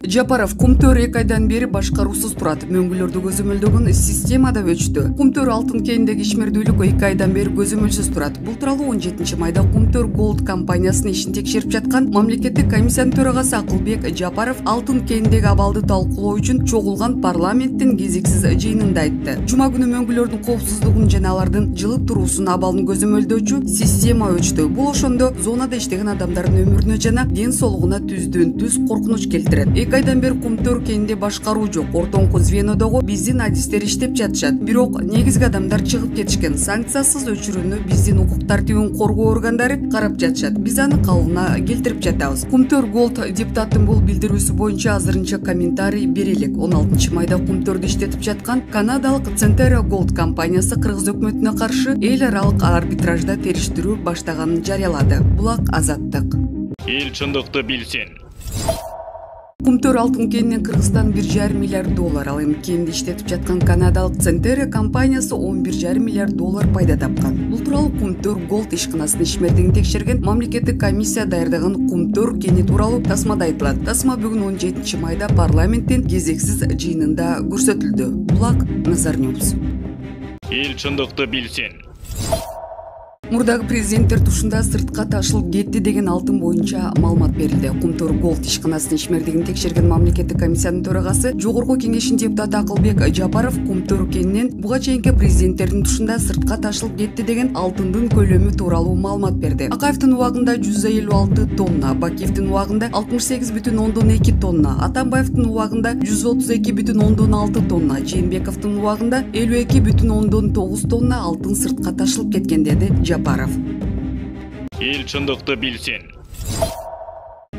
Жапаров Кумтөр 2 айдан бери башкаруусуз турат. Мөңгүлөрдү көзөмөлдөгөн системада өчтү. Кумтөр алтын кендеги ишмердүүлүк 2 айдан бери көзөмөлсүз турат. Бул тууралуу 17 майда Кумтөр Голд компаниясынын ишин текшерип жаткан мамлекеттик комиссиянын төрагасы Акылбек Жапаров алтын кендеги абалды талкуулоо үчүн чогулган парламенттин кезексиз жыйынында айтты. Жума күнү мөңгүлөрдүн коопсуздугун жана алардын жылып туруусун абалын көзөмөлдөөчү система өчтү. Бул ошондо зонада иштеген адамдардын өмүрүнө жана ден соолугуна түздөн-түз коркунуч келтирет. 2 айдан бери Кумтөр кенде башкаруу жок. Ортоңку звенодогу биздин адистер иштеп жатышат. Бирок негизги адамдар чыгып кетишкен. Санкциясыз өчүрүүнү биздин укук тартибин коргоо органдары карап жатышат. Биз аны калыбына келтирип жатабыз. Кумтөр Голд депутаттын бул билдирүүсү боюнча азырынча комментарий бере элек. 16 майда Кумтөрдү иштетип жаткан канадалык Centera Gold компаниясы Кыргыз өкмөтүнө каршы эл аралык арбитражда териштирүү баштаганын жарыялады. Булак Азаттык. Эл чындыкты билсин. Кумтөр алтын кенинен Кыргызстан 1,5 миллиард доллар, ал эми кенди иштетип жаткан канадалык Centera компаниясы 11,5 миллиард доллар пайда тапкан. Бул тууралуу Кумтөр Голд ишканасынын ишмердигин текшерген мамлекеттик комиссия даярдаган Кумтөр кени тууралуу тасмада айтылат. Тасма бүгүн 17 майда парламенттин кезексиз жыйынында көрсөтүлдү. Булак Назар Ньюс. Эл чындыкты билсин. Мурдагы президенттер тушунда сыртка ташылып кетти деген алтын боюнча маалымат берилди. Кумтөр Голд ишканасынын ишмердигин текшерген мамлекеттик комиссиянын төрагасы Жогорку кеңештин депутаты Акылбек Жапаров Кумтөр кенинен буга чейинки президенттердин тушунда сыртка ташылып кетти деген алтындын көлөмү тууралуу маалымат берди. Акаевдин убагында 156 тонна, Бакиевдин убагында 68,2 тонна, Атамбаевдин убагында 132,6 тонна, Жээнбековдун убагында 52,9 тонна алтын сыртка ташылып кеткен деди Жапаров. Эл чындыкты билсин.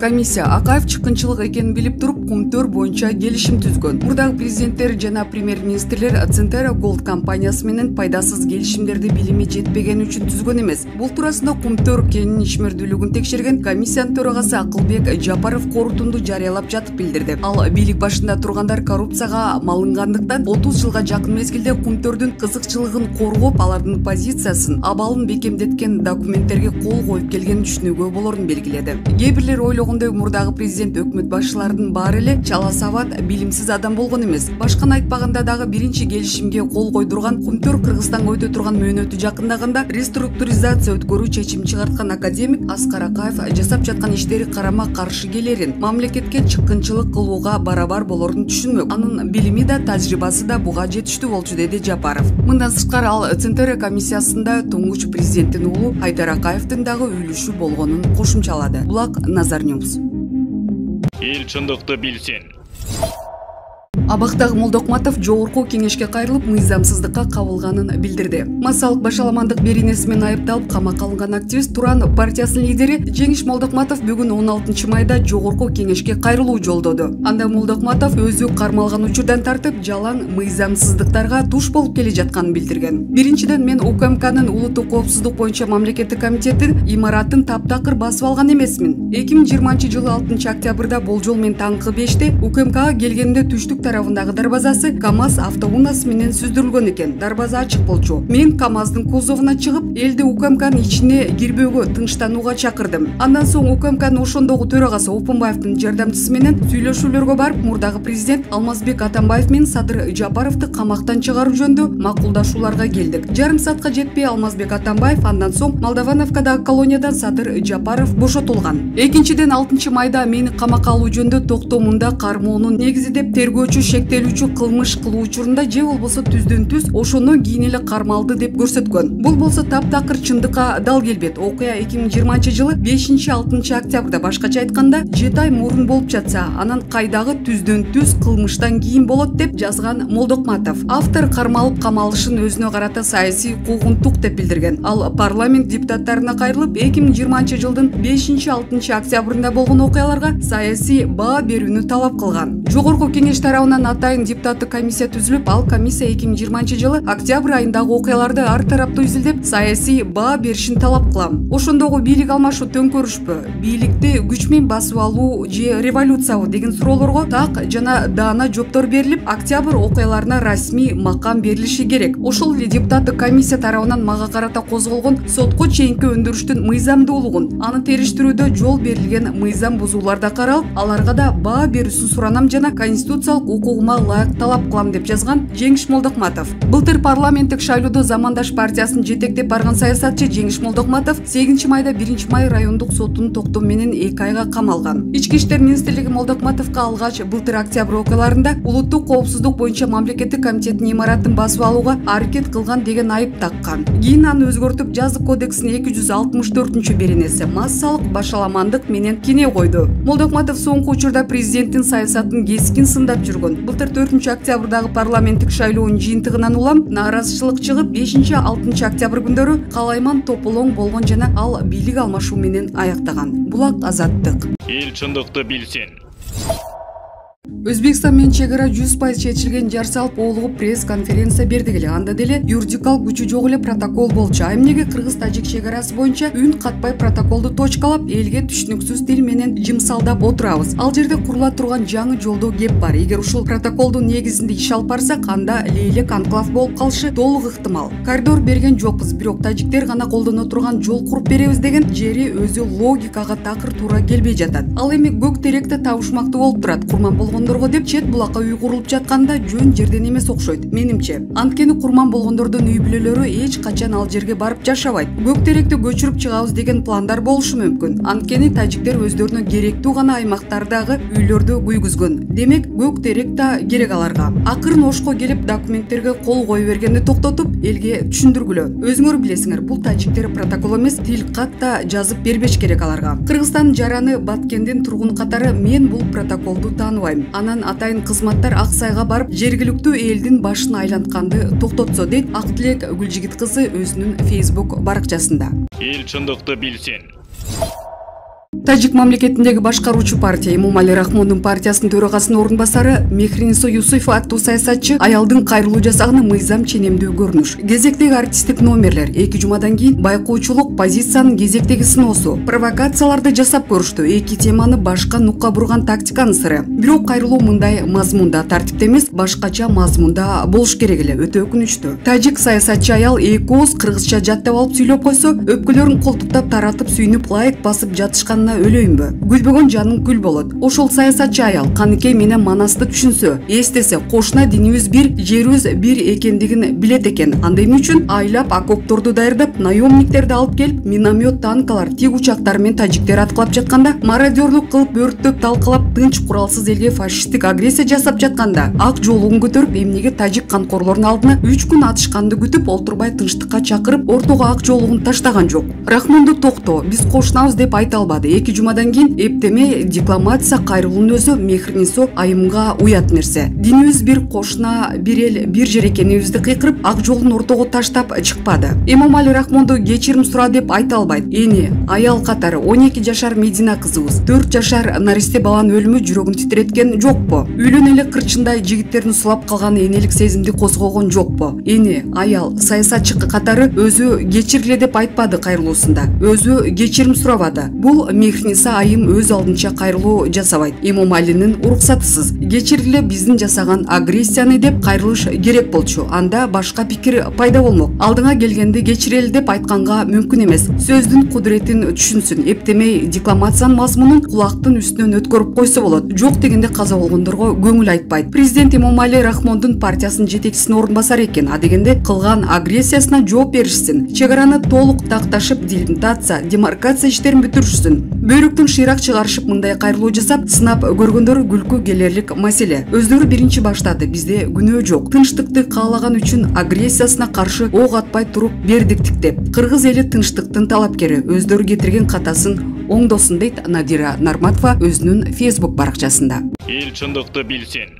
Комиссия Акаев чыккынчылык экенин билип туруп, Кумтөр боюнча келишим түзгөн. Мурдагы президенттер жана премьер-министрлер Centera Gold компаниясы менен пайдасыз келишимдерди билими жетпегени үчүн түзгөн эмес. Бул туурасында Кумтөр кенинин ишмердүүлүгүн текшерген комиссиянын төрагасы Акылбек Жапаров корутунду жарыялап жатып билдирди. Ал бийлик башында тургандар коррупцияга малынгандыктан 30 жылга жакын мезгилде Кумтөрдүн кызыкчылыгын коргоп, алардын позициясын, абалын бекемдеткен документтерге кол коюп келгенин түшүнүүгө болорун белгиледи. Кээ бирлер мурдагы президент өкмөт башчыларынын баары эле чала сабат, билимсиз адам болгон эмес. Башканы айтпаганда дагы биринчи келишимге кол койдурган Кумтөр Кыргызстанга өтө турган мөөнөтү жакындаганда реструктуризация өткөрүү чечим чыгарткан академик Аскар Акаев жасап жаткан иштери карама каршы келерин, мамлекетке чыккынчылык кылууга барабар болорун түшүнмөк. Анын билими да, тажрыйбасы да буга жетиштүү болчу деди Жапаров. Мындан сырткары ал Centera комиссиясында туңгуч президенттин уулу Айдар Акаевдин дагы үлүшү болгонун кошумчалады. Булак Назар Ньюс. Эл чындыкты билсин. Абактагы Молдокматов Жогорку кеңешке кайрылып, мыйзамсыздыкка кабылганын билдирди. Массалык башаламандык беренеси менен айыпталып камакка алынган активист Туран партиясынын лидери Жеңиш Молдокматов бүгүн 16 майда Жогорку кеңешке кайрылуу жолдоду. Анда Молдокматов өзү кармалган учурдан тартып, жалаң мыйзамсыздыктарга туш болуп келе жатканын билдирген. Биринчиден, мен УКМКнын улуттук коопсуздук боюнча мамлекеттик комитеттин имаратын таптакыр басып алган эмесмин. 2020 жылы 6 октябрда болжол менен таңкы 5те УКМКга келгенде түштүк тарабындагы дарбазасы КАМАЗ автоунаасы менен сүздүрүлгөн экен. Дарбаза ачык болчу. Мен КАМАЗдын кузовуна чыгып, элди УКМКнын ичине кирбөөгө, тынчтанууга чакырдым. Андан соң УКМКнын ошондогу төрагасы Опунбаевдин жардамчысы менен сүйлөшүүлөргө барып, мурдагы президент Алмазбек Атамбаев менен Садыр Жапаровду камактан чыгаруу жөнүндө макулдашууларга келдик. Жарым саатка жетпей Алмазбек Атамбаев, андан соң Молдовановкадагы колониядан Садыр Жапаров бошотулган. Экинчиден 6 майда мени камакка алуу жөнүндө токтомунда кармоонун негизи деп тергөөчү шектелүүчү кылмыш кылуу учурунда же болбосо түздөн-түз ошондон кийин эле кармалды деп көрсөткөн. Бул болсо таптакыр чындыкка дал келбейт. Окуя 2020 жылы 5-6 октябрда, башкача айтканда 7 ай мурун болуп жатса, анан кайдагы түздөн-түз кылмыштан кийин болот деп жазган Молдокматов. Автор кармалып камалышын өзүнө карата саясий куугунтук деп билдирген. Ал парламент депутаттарына кайрылып, 2020 жылдын 5-6 октябрында болгон окуяларга саясий баа берүүнү талап кылган. Жогорку кеңеш тарабынан тарабынан атайын депутаттык комиссия түзүлүп, ал комиссия 2020 жылы октябрь айындагы окуяларды ар тараптуу изилдеп, саясий баа беришин талап кылам. Ошондогу бийлик алмашуу төңкөрүшпү, бийликти күч менен басып алуу же революциябы деген суроолорго так жана даана жооптор берилип, октябрь окуяларына расмий макам берилиши керек. Ошол эле депутаттык комиссия тарабынан мага карата козголгон сотко чейинки өндүрүштүн мыйзамдуулугун, аны териштирүүдө жол берилген мыйзам бузууларда каралып, аларга да баа берүүсүн суранам жана конституциялык укугума ылайык талап кылам деп жазган Жеңиш Молдокматов. Былтыр парламенттик шайлоодо Замандаш партиясын жетектеп барган саясатчы Жеңиш Молдокматов 8 майда 1 май райондук сотунун токтому менен 2 айга камалган. Ички иштер министрлиги Молдокматовго алгач былтыр октябрь окуяларында улуттук коопсуздук боюнча мамлекеттик комитеттин имаратын басып алууга аракет кылган деген айып таккан. Кийин аны өзгөртүп жазык кодексинин 264-беренеси массалык башаламандык менен кине койду. Молдокматов соңку учурда президенттин саясатын кескин сындап жүргөн. Былтыр 4 октябрдагы парламенттик шайлоонун жыйынтыгынан улам нааразычылык чыгып, 5-6 октябрь күндөрү калайман тополоң болгон жана ал бийлик алмашуу менен аяктаган. Булак Азаттык. Эл чындыкты билсин. Өзбекстан менен чек ара 100% чечилген жар салып оолугуп пресс-конференция берди эле. Анда деле юридикалык күчү жок эле протокол болчу. А эмнеге кыргыз-тажик чек арасы боюнча үн катпай протоколду точкалап, элге түшүнүксүз тил менен жымсалдап отурабыз? Ал жерде курула турган жаңы жолдоо кеп бар. Эгер ушул протоколдун негизинде иш алып барсак, анда лейлек анклав болуп калышы толук ыктымал. Коридор берген жокпуз, бирок тажиктер гана колдоно турган жол куруп беребиз деген жери өзү логикага такыр туура келбей жатат. Ал эми көк теректе табышмактуу болуп турат. Курман болгондорго деп чет булакка үй курулуп жатканда жөн жерден эмес окшойт, менимче. Анткени курман болгондордун үй бүлөлөрү эч качан ал жерге барып жашабайт. Көк теректи көчүрүп чыгабыз деген пландар болушу мүмкүн. Анткени тажиктер өздөрүнө керектүү гана аймактардагы үйлөрдү күйгүзгөн. Демек, көк терек да керек аларга. Акырын ошко келип документтерге кол кое бергенди токтотуп, элге түшүндүргүлө. Өзүңөр билесиңер, бул тажиктер протокол эмес, тил катта жазып бербеш керек аларга. Кыргызстан жараны Баткендин тургуну катары мен бул протоколду тааныбайм. Анан атайын кызматтар Ак Сайга барып, жергиликтүү элдин башын айлантканды токтотсо, дейт Актилек Гүлжигит кызы өзүнүн Facebook баракчасында. Эл чындыкты билсин. Тажик мамлекетиндеги башкаруучу партия Эмомали Рахмондун партиясынын төрагасынын орун басары Мехринсо Юсуфова аттуу саясатчы аялдын кайрылуу жасаганы мыйзам ченемдүү көрүнүш. Кезектеги артисттик номерлер 2 жумадан кийин байкоочулук позициянын кезектеги сыноосу, провокацияларды жасап көрүштү. Эки теманы башка нукка бурган тактиканын сыры. Бирок кайрылуу мындай мазмунда, тартипте эмес, башкача мазмунда болуш керек эле. Өтө өкүнүчтүү. Тажик саясатчы аял эки ооз кыргызча жаттап алып сүйлөп койсо, өпкөлөрүн колтуктап таратып сүйүнүп лайк басып жатышкан өлөйүнбү? Күлбөгөн жаның күл болот. Ошол саясатчы аял Каныкей менен Манасты түшүнсө, эстесе, кошуна динибиз бир, жерибиз бир экендигин билет экен. Анда эмне үчүн айлап окопторду даярдап, наемниктерди алып келип, миномет, танкалар, тик учактар менен тажиктер аткылап жатканда, мародёрлук кылып, өрттөп, талкалап, тынч куралсыз элге фашисттик агрессия жасап жатканда, ак жолугун көтөрүп, эмнеге тажик канкорлордун алдына 3 күн атышканды күтүп, олтурбай тынчтыкка чакырып, ортого ак жолугун таштаган жок. Рахмонду токто, биз кошунабыз деп айта албады. 2 жумадан кийин эптеме дипломатия кайрылуунун өзү Мехринсо айымга уят нерсе. Динибиз бир, кошуна бир эл, бир жер экенибизди кыйкырып, ак жолун ортого таштап чыкпады. Эмомали Рахмонду кечирим сура деп айта албайт. Эни аял катары 12 жашар Медина кызыбыз, 4 жашар наристе баланын өлүмү жүрөгүн титиреткен жокпу? Үйлөнө эле кырчындай жигиттердин сулап калганы энелик сезимди козгогон жокпу? Эни аял саясатчы катары өзү кечиргиле деп айтпады кайрылуусунда. Өзү кечирим сурабады. Бул Мехринсо айым өз алдынча кайрылуу жасабайт. Эмомалинин уруксатысыз кечиргиле биздин жасаган агрессияны деп кайрылыш керек болчу. Анда башка пикир пайда болмок. Алдыңа келгенди кечирели деп айтканга мүмкүн эмес. Сөздүн кудуретин түшүнсүн. Эптемей дипломациянын мазмунун кулактын үстүнөн өткөрүп койсо болот. Жок дегенде каза болгондорго көңүл айтпайт. Президент Эмомали Рахмондун партиясынын жетекчисинин орун басары экен. А дегенде кылган агрессиясына жооп беришсин. Чек араны толук такташып, делимитация, демаркация иштерин бүтүрүшсүн. Бөйрөктүн шыйрак чыгарышып мындай кайрылуу жасап, сынап көргөндөр күлкү келерлик маселе. Өздөрү биринчи баштады, бизде күнөө жок. Тынчтыкты каалаган үчүн агрессиясына каршы ок атпай туруп бердик тиктеп. Кыргыз эли тынчтыктын талапкери, өздөрү кетирген катасын оңдосун, дейт Надира Нарматова өзүнүн Facebook баракчасында. Эл чындыкты билсин.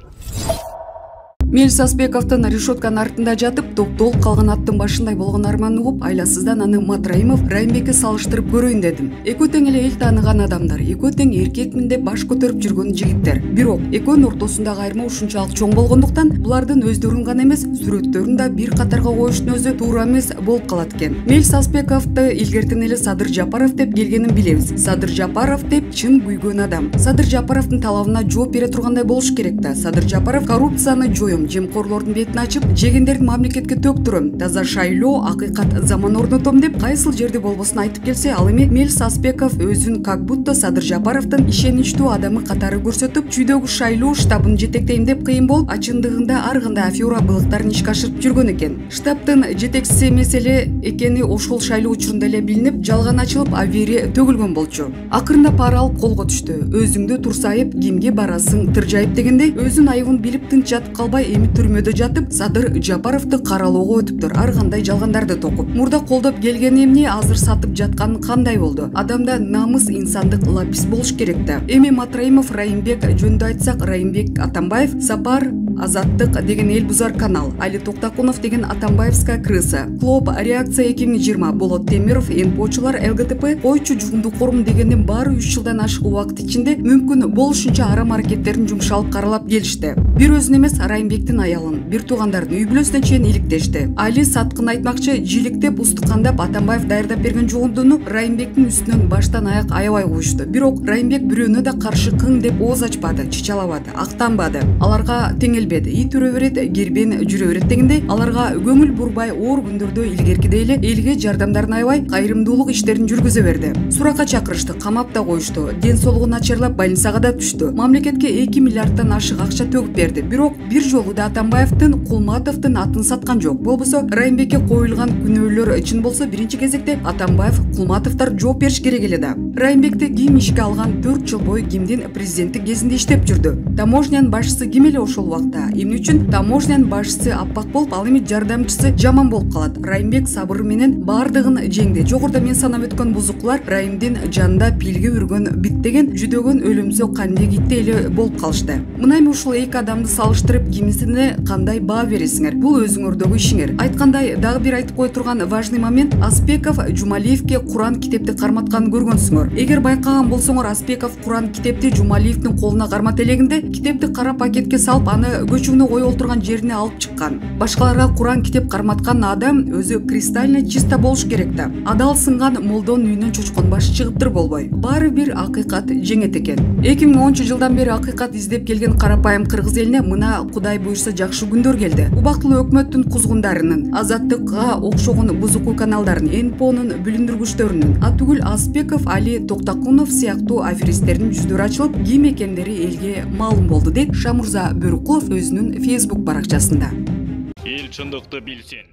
Мелис Аспековдун решетканын артында жатып, топ-толук калган аттын башындай болгон арманын угуп, айласыздан аны Матраимов, Райымбекке салыштырып көрөйүн дедим. Экөө тең эле эл тааныган адамдар, экөө тең эркекмин деп баш көтөрүп жүргөн жигиттер. Бирок экөөнүн ортосундагы айырма ушунчалык чоң болгондуктан, булардын өздөрүн гана эмес, сүрөттөрүн да бир катарга коюштун өзү туура эмес болуп калат экен. Мелис Аспековду илгертен эле Садыр Жапаров деп келгенин билебиз. Садыр Жапаров деп чын күйгөн адам. Садыр Жапаровдун талабына жооп бере тургандай болуш керек да. Садыр Жапаров коррупцияны жоюм, жемкорлордун бетин ачып, жегендердин мамлекетке төктүрөм, таза шайлоо, акыйкат заман орнотом деп кайсыл жерде болбосун айтып келсе, ал эми Мелис Аспеков өзүн как будто Садыр Жапаровдун ишеничтүү адамы катары көрсөтүп, чүйдөгү шайлоо штабын жетектейм деп кыйын болуп, ачындыгында ар кандай афера былыктарын ишке ашырып жүргөн экен. Штабтын жетекчиси эмес эле экени ошол шайлоо учурунда эле билинип, жалган ачылып, авери төгүлгөн болчу. Акырында пара алып колго түштү. Өзүңдү турсайып, кимге барасың тыржайып дегендей, өзүнүн айыбын билип тынч жатып калбай, эми түрмөдө жатып, Садыр Жапаровду каралоого өтүптүр, ар кандай жалгандарды токуп. Мурда колдоп келгени эмне, азыр сатып жаткан кандай болду? Адамда намыс, инсандык лапис болуш керек да. Эми Матраимов, Райымбек жөнүндө айтсак, Райымбек Атамбаев, Сапар, Азаттык деген эл бузар канал, Али Токтакунов деген Атамбаевская крыса, Клоп, Реакция 2020, Болот Темиров, НПОчулар, ЛГТП, койчу жугумдук форум дегендин баары 3 жылдан ашык убакыт ичинде мүмкүн болушунча арам аракеттерин жумшалып каралап келишти. Бир өзүн эмес, Райымбектин аялын, бир туугандардын үй бүлөсүнө чейин иликтешти. Али саткын айтмакчы, жиликтеп, устукандап Атамбаев даярдап берген жугундуну Райымбектин үстүнөн баштан аяк аябай коюшту. Бирок Райымбек бирөөнө да каршы кың деп ооз ачпады, чычалабады, актанбады. Аларга теңелбеди. Ит үрө берет, кирбен жүрө берет дегендей, аларга көңүл бурбай, оор күндөрдө илгеркидей эле элге жардамдарын аябай, кайрымдуулук иштерин жүргүзө берди. Суракка чакырышты, камап да коюшту, ден соолугу начарлап больницага да түштү. Мамлекетке 2 миллиарддан ашык акча төгүп берди. Бирок бир жолу да Атамбаевдин, Кулматовдун атын саткан жок. Болбосо Райымбекке коюлган күнөөлөр чын болсо, биринчи кезекте Атамбаев, Кулматовдор жооп бериш керек эле да. Райымбекти ким ишке алган 4 жыл бою кимдин президенттик кезинде иштеп жүрдү? Таможнянын башчысы ким эле ошол убакта? Эмне үчүн таможнянын башчысы аппак болуп, ал эми жардамчысы жаман болуп калат? Райымбек сабыры менен бардыгын жеңди. Жогоруда мен санап өткөн бузукулар Райымдын жанында пилге үргөн биттеген, жүдөгөн өлүмсөк кандек итте эле болуп калышты. Мына эми ушул эки адамды салыштырып, кимисине кандай баа бересиңер? Бул өзүңөрдөгү ишиңер. Айткандай, дагы бир айтып кое турган важный момент, Аспеков Жумалиевке Куран китепти карматканын көргөнсүңөр. Эгер байкаган болсоңор, Аспеков Куран китепти Жумалиевдин колуна кармат элегинде, китепти кара пакетке салып, аны көчүгүнө коюп олтурган жерине алып чыккан. Башкаларга Куран китеп карматкан адам өзү кристально чиста болуш керек да. Адал сынган молдонун үйүнөн чочкон баш чыгыптыр болбой. Баары бир акыйкат жеңет экен. 2010-жылдан бери акыйкат издеп келген карапайым кыргыз элине мына Кудай буйрса жакшы күндөр келди. Убактылуу өкмөттүн кузгундарынын, Азаттыкка окшогон бузуку каналдардын, НПОнун бүлүндүргүчтөрүнүн, атүгүл Аспеков, Али Токтакунов сыяктуу аферисттердин жүздөрү ачылып, ким экендери элге маалым болду, дейт Шамурза Бөрүкулов өзүнүн Facebook баракчасында. Эл чындыкты билсин.